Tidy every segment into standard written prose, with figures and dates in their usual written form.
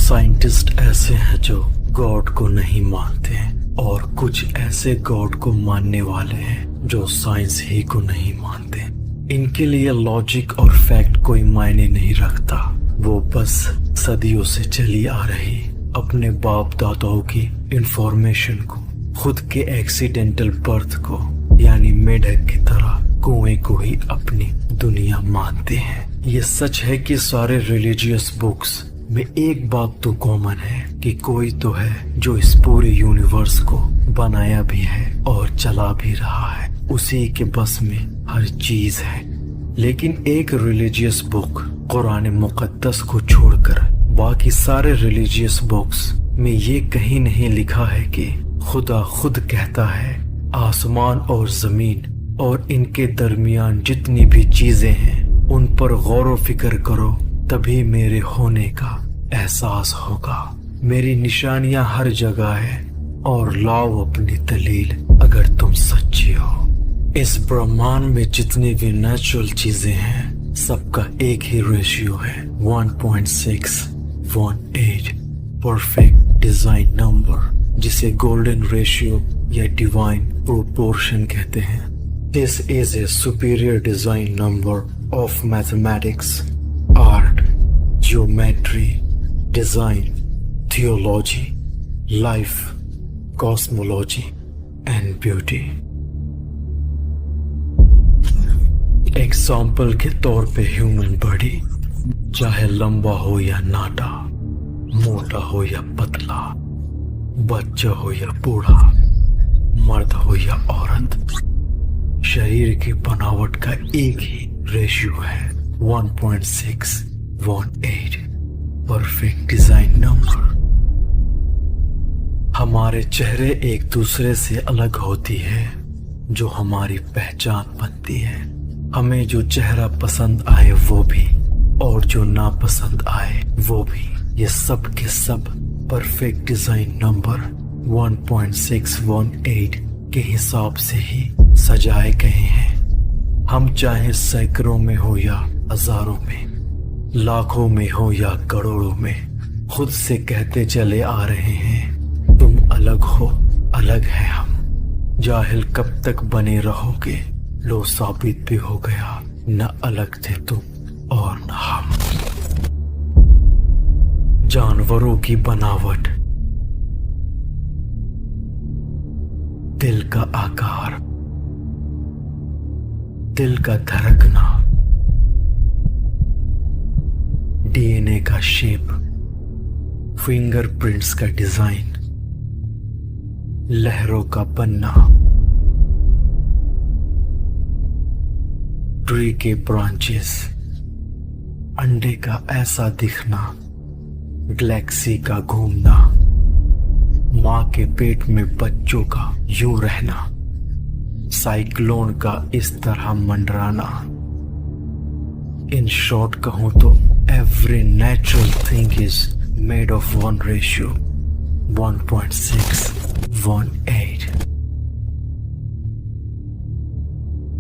Scientist ऐसे हैं जो गॉड को नहीं मानते और कुछ ऐसे गॉड को मानने वाले हैं जो साइंस ही को नहीं मानते। इनके लिए लॉजिक और फैक्ट कोई मायने नहीं रखता। वो बस सदियों से चली आ रही अपने बाप दादाओं की इंफॉर्मेशन को, खुद के एक्सीडेंटल बर्थ को यानी मेढक की तरह कुएं को ही अपनी दुनिया मानते हैं। ये सच है कि सारे रिलीजियस बुक्स में एक बात तो कॉमन है कि कोई तो है जो इस पूरे यूनिवर्स को बनाया भी है और चला भी रहा है। उसी के बस में हर चीज है। लेकिन एक रिलीजियस बुक कुरान मुकद्दस को छोड़कर बाकी सारे रिलीजियस बुक्स में ये कहीं नहीं लिखा है कि खुदा खुद कहता है आसमान और जमीन और इनके दरमियान जितनी भी चीजें हैं उन पर गौर व फिक्र करो, तभी मेरे होने का एहसास होगा। मेरी निशानियां हर जगह है और लाओ अपनी दलील अगर तुम सच्ची हो। इस ब्रह्मांड में जितनी भी नेचुरल चीजें हैं सबका एक ही रेशियो है 1.618 परफेक्ट डिजाइन नंबर, जिसे गोल्डन रेशियो या डिवाइन प्रोपोर्शन कहते हैं। This is a superior design number of mathematics, art, geometry, design, theology, life, cosmology, and beauty. Example के तौर पे ह्यूमन बॉडी चाहे लंबा हो या नाटा, मोटा हो या पतला, बच्चा हो या बूढ़ा, मर्द हो या औरत, शरीर की बनावट का एक ही रेशियो है 1.618 परफेक्ट डिजाइन नंबर। हमारे चेहरे एक दूसरे से अलग होती है जो हमारी पहचान बनती है। हमें जो चेहरा पसंद आए वो भी और जो नापसंद आए वो भी, ये सब के सब परफेक्ट डिजाइन नंबर 1.618 के हिसाब से ही सजाए गए हैं। हम चाहे सैकड़ों में हो या हजारों में, लाखों में हो या करोड़ों में, खुद से कहते चले आ रहे हैं तुम अलग हो, अलग है हम। जाहिल कब तक बने रहोगे, लो साबित भी हो गया, न अलग थे तुम और न हम। जानवरों की बनावट, दिल का आकार, दिल का धड़कना, डीएनए का शेप, फिंगरप्रिंट्स का डिजाइन, लहरों का बनना, ट्री के ब्रांचेस, अंडे का ऐसा दिखना, गैलेक्सी का घूमना, मां के पेट में बच्चों का यूं रहना, साइक्लोन का इस तरह मंडराना। इन शॉर्ट कहूं तो every natural thing is made of one ratio 1.618।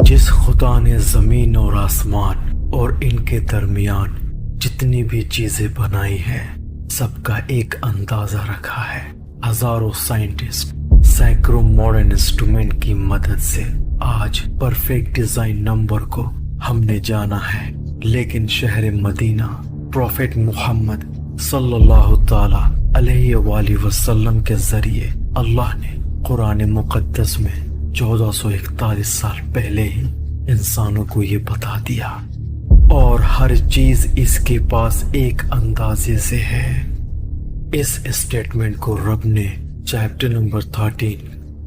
जिस खुदा ने जमीन और आसमान और इनके दरमियान जितनी भी चीजें बनाई हैं सबका एक अंदाजा रखा है। हजारों साइंटिस्ट सैकड़ों मॉडर्न इंस्ट्रूमेंट की मदद से आज परफेक्ट डिजाइन नंबर को हमने जाना है। लेकिन शहर मदीना प्रॉफेट मोहम्मद सल्लल्लाहु ताला अलैहि वसल्लम के जरिए अल्लाह ने कुरान मुकद्दस में 1441 साल पहले ही इंसानों को ये बता दिया और हर चीज इसके पास एक अंदाजे से है। इस स्टेटमेंट को रब ने चैप्टर नंबर 13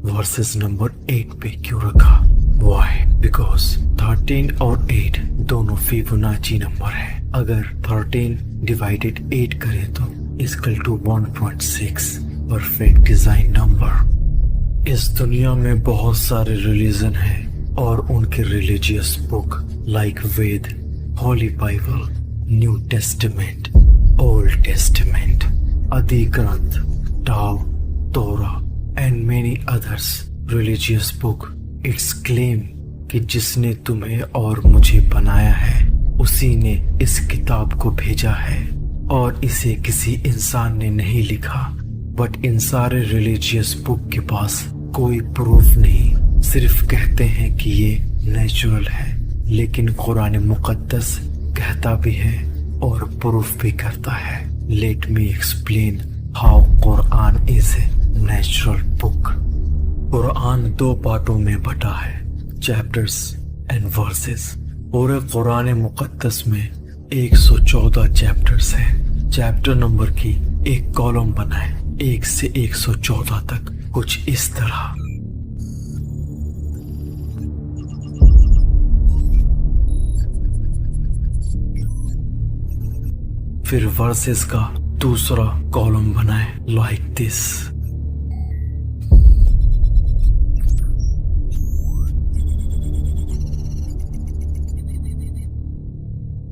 वर्सेस नंबर 8 पे क्यों रखा? Why? Because 13 और 8 दोनों फिबोनाची नंबर है। अगर 13 डिवाइडेड 8 करें तो equal to 1.6 perfect design number. इस दुनिया में बहुत सारे रिलीजन हैं और उनके religious book like Veda, holy Bible, New Testament, Old Testament, Adi Granth, Tao, Torah and many others religious book its claim कि जिसने तुम्हें और मुझे बनाया है उसी ने इस किताब को भेजा है और इसे किसी इंसान ने नहीं लिखा, बट इन सारे रिलीजियस बुक के पास कोई प्रूफ नहीं, सिर्फ कहते हैं कि ये नेचुरल है। लेकिन कुरान मुकद्दस कहता भी है और प्रूफ भी करता है। Let me explain how Quran is a natural book. Quran 2 पार्टों में बटा है, चैप्टर्स एंड वर्सेस। पूरे कुरान मुकद्दस में 114 चैप्टर्स हैं। चैप्टर नंबर की एक कॉलम बनाए 1 से 114 तक, कुछ इस तरह। फिर वर्सेस का दूसरा कॉलम बनाए लाइक दिस।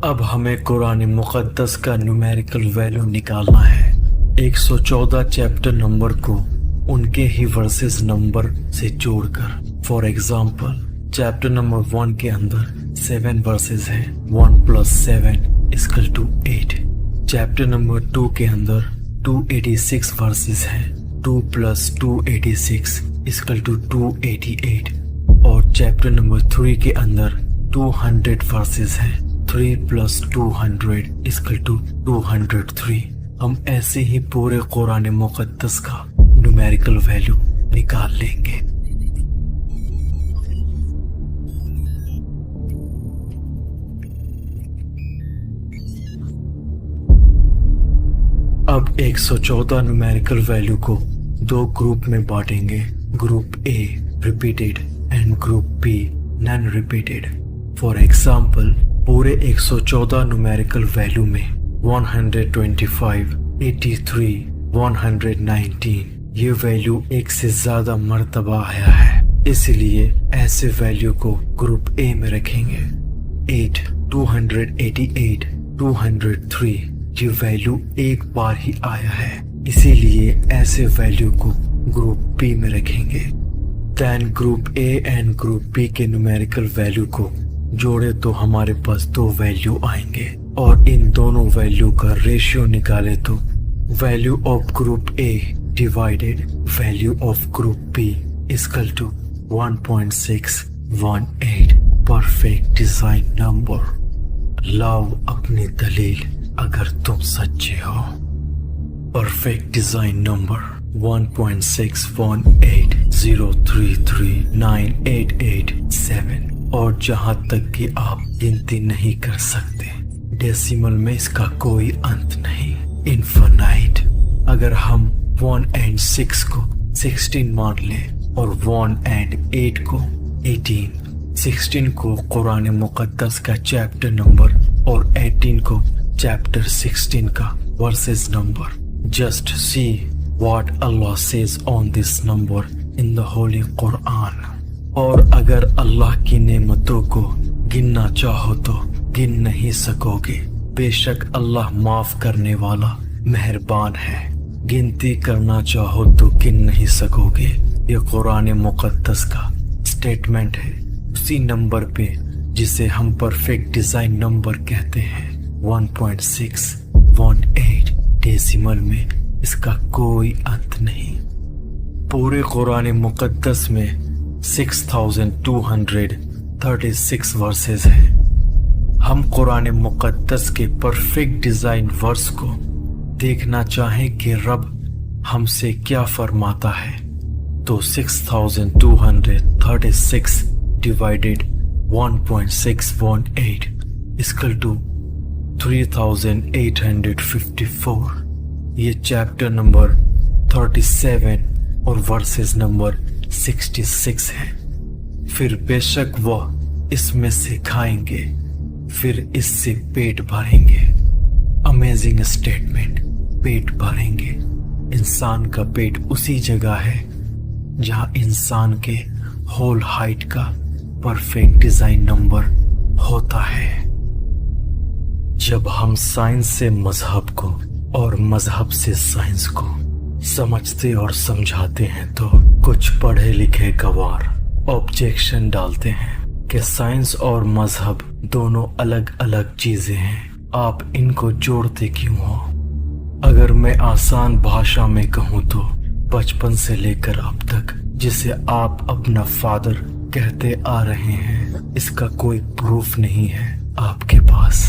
अब हमें कुरान मुकद्दस का न्यूमेरिकल वैल्यू निकालना है। 114 चैप्टर नंबर को उनके ही वर्सेस नंबर से जोड़कर। फॉर एग्जाम्पल, चैप्टर नंबर 1 के अंदर 7 वर्सेस हैं। 1 + 7 = 8। चैप्टर नंबर 2 के अंदर 286 वर्सेस हैं। 2 + 286 = 288। और चैप्टर नंबर 3 के अंदर 200 वर्सेस हैं। 3 + 200 = 203। हम ऐसे ही पूरे कुरान मुकद्दस का न्यूमेरिकल वैल्यू निकाल लेंगे। अब 114 न्यूमेरिकल वैल्यू को 2 ग्रुप में बांटेंगे। Group A repeated and group B non repeated. For example, पूरे 114 न्यूमेरिकल वैल्यू में 125, 83, 119 ये वैल्यू एक से ज्यादा मर्तबा आया है, इसलिए ऐसे वैल्यू को ग्रुप A में रखेंगे। 8, 288, 203 ये वैल्यू एक बार ही आया है, इसीलिए ऐसे वैल्यू को ग्रुप B में रखेंगे। Then group A and group B के न्यूमेरिकल वैल्यू को जोड़े तो हमारे पास 2 वैल्यू आएंगे, और इन दोनों वैल्यू का रेशियो निकाले तो value of group A divided value of group B = 1.618। Perfect design number. लाओ अपनी दलील अगर तुम सच्चे हो। Perfect design number 1.6180339887। और जहां तक कि आप गिनती नहीं कर सकते, डेसिमल में इसका कोई अंत नहीं, इनफिनाइट। अगर हम 1 and 6 को 16 मान लें और 1 and 8 को 18, 16 को कुरान मुकद्दस का चैप्टर नंबर और 18 को चैप्टर 16 का versus number. Just see what Allah says on this number in the Holi Quran. और अगर अल्लाह की नेमतों को गिनना चाहो तो गिन नहीं सकोगे। बेशक अल्लाह माफ करने वाला मेहरबान है। गिनती करना चाहो तो गिन नहीं सकोगे। ये कुरान मुकद्दस का स्टेटमेंट है उसी नंबर पे जिसे हम परफेक्ट डिजाइन नंबर कहते हैं। 1.618 डेसिमल में इसका कोई अंत नहीं। पूरे कुरान मुकद्दस में 6236 वर्सेस हैं। हम कुरान मुकद्दस के परफेक्ट डिजाइन वर्स को देखना चाहें कि रब हमसे क्या फरमाता है तो 6236 डिवाइडेड 1.618 = 3854। ये चैप्टर नंबर 37 और वर्सेस नंबर 66 है। फिर बेशक वह इसमें से खाएंगे, फिर इससे पेट भरेंगे। Amazing statement. पेट भरेंगे। इंसान का पेट उसी जगह है जहां इंसान के होल हाइट का परफेक्ट डिजाइन नंबर होता है। जब हम साइंस से मजहब को और मजहब से साइंस को समझते और समझाते हैं तो कुछ पढ़े लिखे गवार ऑब्जेक्शन डालते हैं कि साइंस और मजहब दोनों अलग अलग चीजें हैं। आप इनको जोड़ते क्यों हो? अगर मैं आसान भाषा में कहूँ तो बचपन से लेकर अब तक जिसे आप अपना फादर कहते आ रहे हैं, इसका कोई प्रूफ नहीं है आपके पास।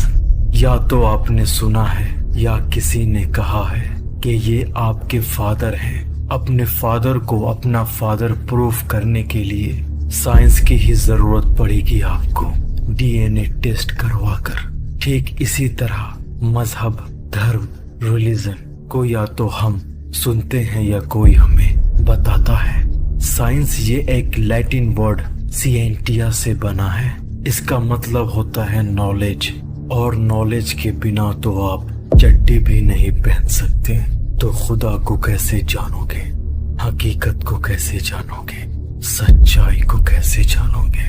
या तो आपने सुना है या किसी ने कहा है कि ये आपके फादर हैं। अपने फादर को अपना फादर प्रूफ करने के लिए साइंस की ही जरूरत पड़ेगी आपको, डीएनए टेस्ट करवाकर। ठीक इसी तरह मजहब, धर्म, रिलीजन को या तो हम सुनते हैं या कोई हमें बताता है। साइंस ये एक लैटिन वर्ड सिएंटिया से बना है। इसका मतलब होता है नॉलेज, और नॉलेज के बिना तो आप चड्डी भी नहीं पहन सकते। तो खुदा को कैसे जानोगे? हकीकत को कैसे जानोगे? सच्चाई को कैसे जानोगे?